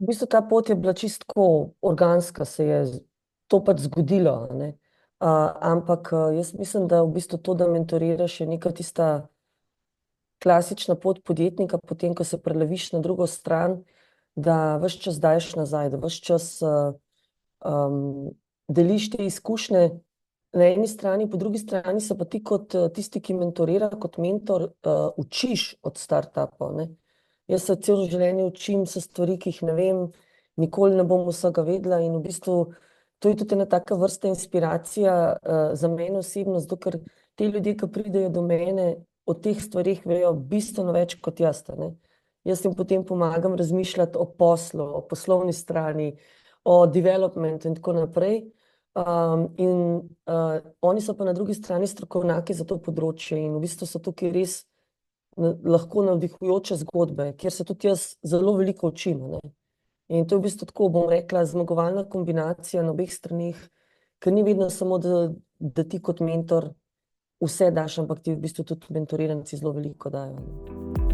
V bistvu ta pot je bila čisto organska, se je to pač zgodilo, a ne. Ampak jaz mislim, da v bistvu to, da mentoriraš, je neka tista klasična pot podjetnika, potem, ko se preleviš na drugo stran, da ves čas daješ nazaj, da ves čas deliš te izkušnje na eni strani, po drugi strani se pa ti kot tisti, ki mentorira, kot mentor, učiš od startupov, ne. Jaz se celo življenje učim se stvari, ki jih ne vem, nikoli ne bom vsega vedela in v bistvu to je tudi ena taka vrsta inspiracija za mene osebno, zato ker te ljudje, ki pridejo do mene, o teh stvarih vejo bistveno več kot jaz, ne. Jaz jim potem pomagam razmišljati o poslu, o poslovni strani, o developmentu in tako naprej. Oni so pa na drugi strani strokovnjaki za to področje in v bistvu so tukaj res lahko navdihujoče zgodbe, kjer se tudi jaz zelo veliko učim, ne. In to je v bistvu tako, bom rekla, zmagovalna kombinacija na obeh straneh, ker ni vedno samo, da ti kot mentor vse daš, ampak ti v bistvu tudi mentoriranci zelo veliko dajo.